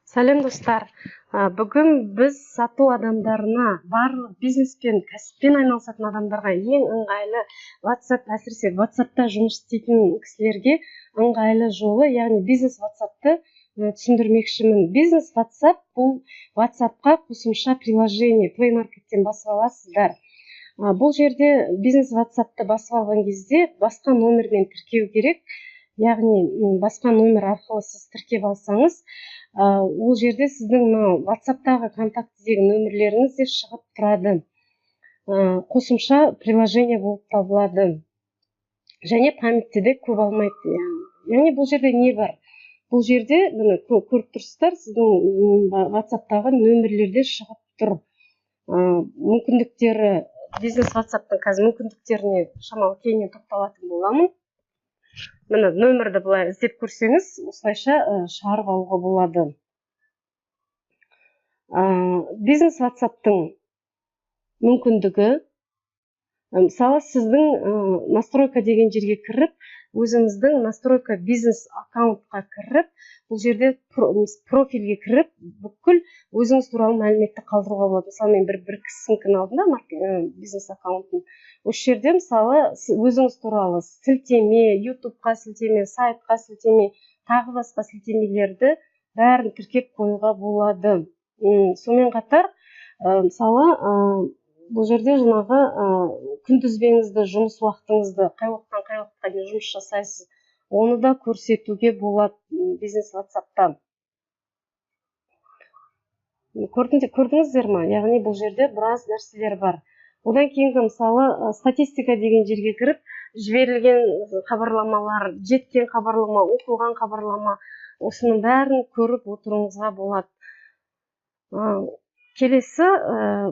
Сәлем достар. Бүгін біз сату адамдарына, барлық бизнес пен кәсіппен айналысатын адамдарға ең ыңғайлы WhatsApp, әсіресе WhatsApp'та жұмыс істейтін кісілерге ыңғайлы жолы, яғни бизнес WhatsApp'ты түсіндірмекшімін. Бизнес WhatsApp бұл WhatsApp'қа қосымша приложение Play Market'тен басып аласыздар. Бұл жерде бизнес WhatsApp'ты басып алған кезде басқа номермен тіркеу керек. Яғни басқа номер арқылы сіз тіркеп алсаңыз, ол жерде сіздің WhatsApp'тағы контактідегі нөмірлеріңіз де шығып тұрады. Қосымша приложение болып табылады. Және памятте де көп алмайды. Яғни бұл жерде не бар? Бұл жерде көріп тұрсыздар, сіздің WhatsApp'тағы нөмірлерде шығып тұр. Мүмкіндіктері, бизнес WhatsApp'тың қазір мүмкіндіктеріне шамалы кейіннен тоқталатын боламын. Міне нөмірді былай іздеп көрсеңіз, осылайша шығарып алуға болады. Бизнес WhatsApp'тың мүмкіндігі, мысалы сіздің настройка деген жерге кіріп, өзіңіздің настройка бизнес аккаунтқа кіріп, бұл жерде профильге кіріп, бүкіл өзіңіз туралы мәліметті қалдыруға болады. Мысалы мен бір кісінікін алдым да, бизнес аккаунтын. Осы жерде мысалы өзіңіз туралы сілтеме, YouTube-қа сілтеме, сайтқа сілтеме, тағы басқа сілтемелерді бәрін тіркеп қоюға болады. Сонымен қатар, мысалы бұл жерде жаңағы күнтізбеңізді, жұмыс уақытыңызды, қай уақыттан қай уақытқа дейін жұмыс жасайсыз, оны да көрсетуге болады бизнес WhatsApp-тан. Көрдіңіздер ме? Яғни бұл жерде біраз нәрселер бар. Одан кейінгі мысалы статистика деген жерге кіріп, жіберілген хабарламалар, жеткен хабарлама, оқылған хабарлама, осының бәрін көріп отыруыңызға болады. Келесі,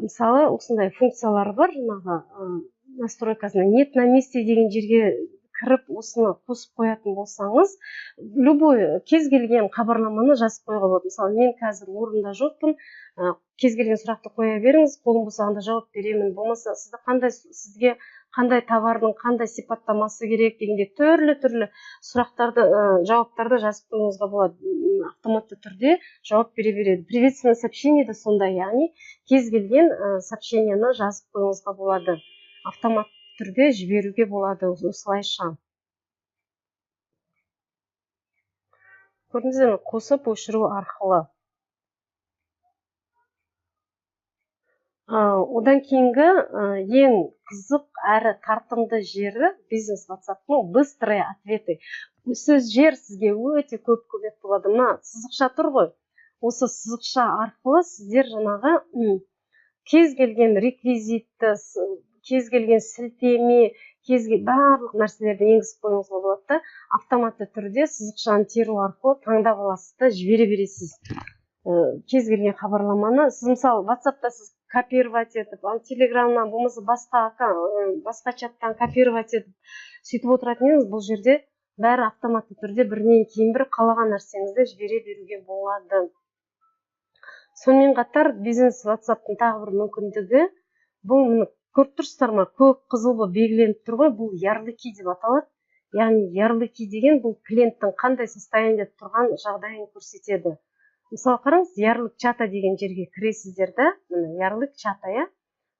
мысалы осындай функциялар бар, жаңағы настройкасына нет на месте деген жерге кіріп, осыны қосып қоятын болсаңыз, любой кез келген хабарламаны жазып қоюға болады. Мысалы мен қазір орында жоқпын, кез келген сұрақты қоя беріңіз, қолым босағанда жауап беремін. Болмаса сізге қандай товардың қандай сипаттамасы керек дегенде түрлі сұрақтарды, жауаптарды жазып қоюыңызға болады. Автоматты түрде жауап бере береді. Приветственное сообщение да сондай, яғни кез келген сообщениені жазып қоюыңызға болады. Автоматты түрде жіберуге болады осылайша. Көрдіңіздер ме? Қосып өшіру арқылы. Одан кейінгі ең қызық әрі тартымды жері бизнес WhatsApp-тың быстрые ответы. Сөз жер сізге өте көп көмек болады. Сызықша тұр ғой. Осы сызықша арқылы сіздер жаңағы кез келген реквизитті, кез келген сілтеме, барлық нәрселерді енгізіп қоюыңызға болады. Автоматты түрде сызықшаны теру арқылы таңдап аласыз да жібере бересіз. Кез келген хабарламаны, сіз мысалы WhatsApp-та сіз копировать етіп, Telegram-нан болмаса басқа чаттан копировать етіп сөйтіп отыратын едіңіз, бұл жерде бәрі автоматты түрде бірінен кейін бір қалаған нәрсеңізді жібере беруге болады. Сонымен қатар бизнес WhatsApp-тың тағы бір мүмкіндігі, бұл көріп тұрсыздар ма, көк қызыл болып белгіленіп тұр ғой, бұл ярлыки деп аталады. Яғни ярлыки деген бұл клиенттің қандай состояниеде тұрған жағдайын көрсетеді. Мысалы қараңыз, ярлык чата деген жерге кіресіздер да, ярлык чата,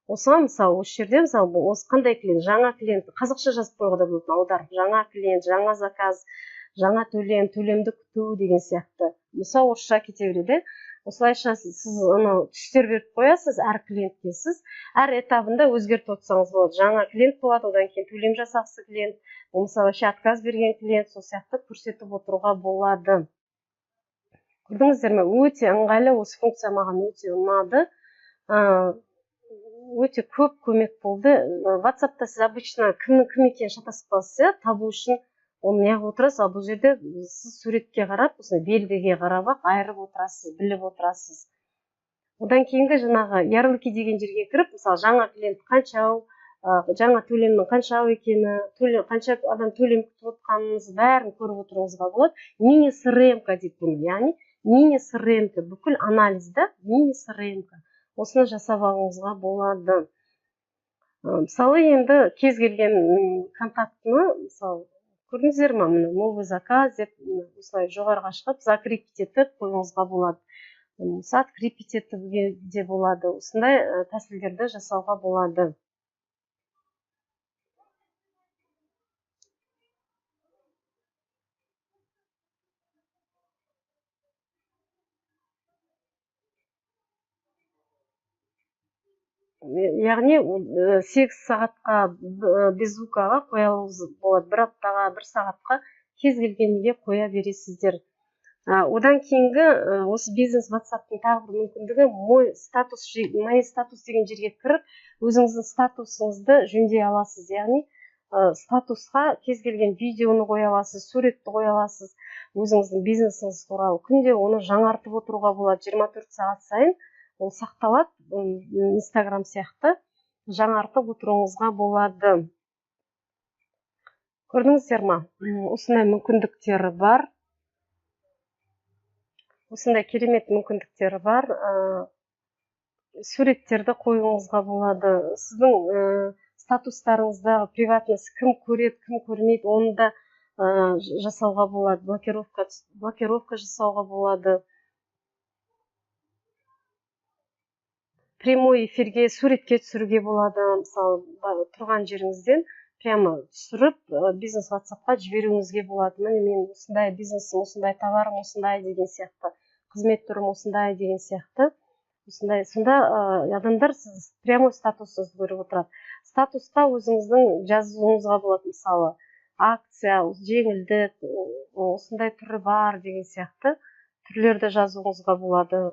осыған мысалы осы жерде осы қандай клиент, жаңа клиент, қазақша жазып қоюға да болады, аударып, жаңа клиент, жаңа заказ, жаңа төлем, төлемді күту деген сияқты. Мысалы орысша кете береді. Осылайша сіз түстер беріп қоясыз, әр клиентке сіз әр этабында өзгертіп отырсаңыз болады. Жаңа клиент болады, одан кейін төлем жасағысы клиент, мысалы отказ берген клиент, сол сияқты көрсетіп отыруға болады. Көрдіңіздер ме? Өте ыңғайлы, осы функция маған өте ұнады. Өте көп көмек болды. WhatsApp-та сіз обычно кім екенін шатасып қаласыз, табу үшін оны неғып отырасыз, ал бұл жерде сіз суретке қарап, белгіге қарап айырып отырасыз, біліп отырасыз. Одан кейінгі жаңағы ярлыки деген жерге кіріп, мысалы жаңа клиент қаншау, жаңа төлемнің қаншау екені, қанша адам төлем күтіп отқаныңыз бәрін көріп отыруыңызға болады. Мини CRM-ка дейді бұны, яғни мини CRM-ка, бүкіл анализді мини CRM-ка. Осыны жасап алуыңызға болады. Мысалы енді кез келген контактыны, мысалы көрдіңіздер ма, міне новый заказ деп осылай жоғарыға шығып закрепить етіп қоюыңызға болады. Открепить етуге де болады. Осындай тәсілдерді жасауға болады. Яғни 8 сағатқа беззвукаға қоя алуыңыз болады. Бір аптаға, бір сағатқа кез келгенге қоя бересіздер. Одан кейінгі осы бизнес WhatsApp-тың тағы бір мүмкіндігі мой статус деген жерге кіріп, өзіңіздің статусыңызды жөндей аласыз. Яғни статусқа кез келген видеоны қоя аласыз, суретті қоя аласыз. Өзіңіздің бизнесіңіз туралы күнде оны жаңартып отыруға болады. 24 сағат сайын ол сақталады, Instagram сияқты жаңартып отыруыңызға болады. Көрдіңіздер ма? Осындай мүмкіндіктері бар. Осындай керемет мүмкіндіктері бар. Суреттерді қоюыңызға болады. Сіздің статустарыңыздағы приватность кім көреді, кім көрмейді, оны да жасауға болады. Блокировка жасауға болады. Прямой эфирге, суретке түсіруге болады. Мысалы, тұрған жеріңізден прямо түсіріп, бизнес WhatsApp-қа жіберуіңізге болады. Міне мен осындай бизнесім, осындай товарым, осындай деген сияқты, қызмет түрім осындай деген сияқты. Сонда адамдар сіз прямой статусыңызды көріп отырады. Статусқа өзіңіздің жазуыңызға болады, мысалы, акция, жеңілдік, осындай түрі бар деген сияқты түрлерді жазуыңызға болады.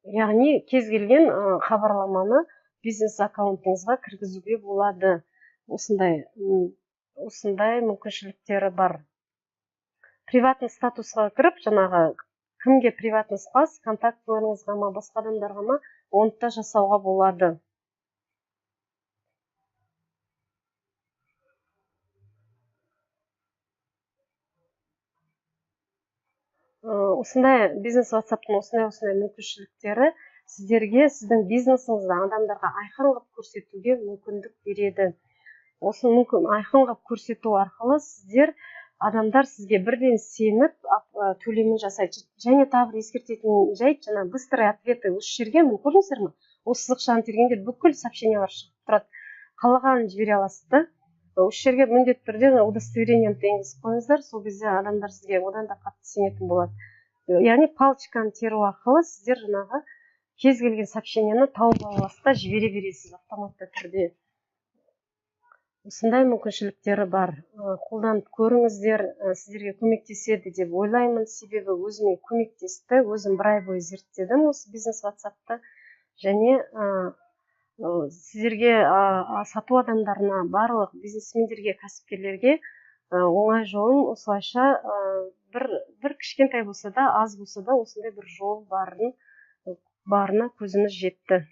Яғни кез келген хабарламаны бизнес аккаунтыңызға кіргізуге болады. Осындай мүмкіншіліктері бар. Приватный статусқа кіріп, жаңағы кімге приватный спас, контактыларыңызға ма, басқа адамдарға ма, оны да жасауға болады. Осындай бизнес WhatsApp-тың осындай мүмкіншіліктері сіздерге сіздің бизнесіңізді адамдарға айқын қылып көрсетуге мүмкіндік береді. Осы айқын қылып көрсету арқылы адамдар сізге бірден сеніп төлемін жасайды. Және тағы бір ескертетін жайт, жаңа быстрые ответы осы жерге міне көрдіңіздер ме? Осы сызықшаны тергенде бүкіл сообщениялар шығып тұрады. Қалағанын жібере аласыз да. Осы жерге міндетті түрде удостоверениені енгізіп қойыңыздар, сол кезде адамдар сізге одан да қатты сенетін болады. Яғни палочканы теру арқылы сіздер жаңағы кез келген сообщениені тауып аласыз да жібере бересіз автоматты түрде. Осындай мүмкіншіліктері бар. Қолданып көріңіздер, сіздерге көмектеседі деп ойлаймын, себебі өзіме көмектесті. Өзім бір ай бойы зерттедім осы бизнес WhatsApp-ты. Және сіздерге сату адамдарына, барлық бизнесмендерге, кәсіпкерлерге оңай жолын осылайша бір кішкентай болса да, аз болса да осындай бір жол барына көзіміз жетті.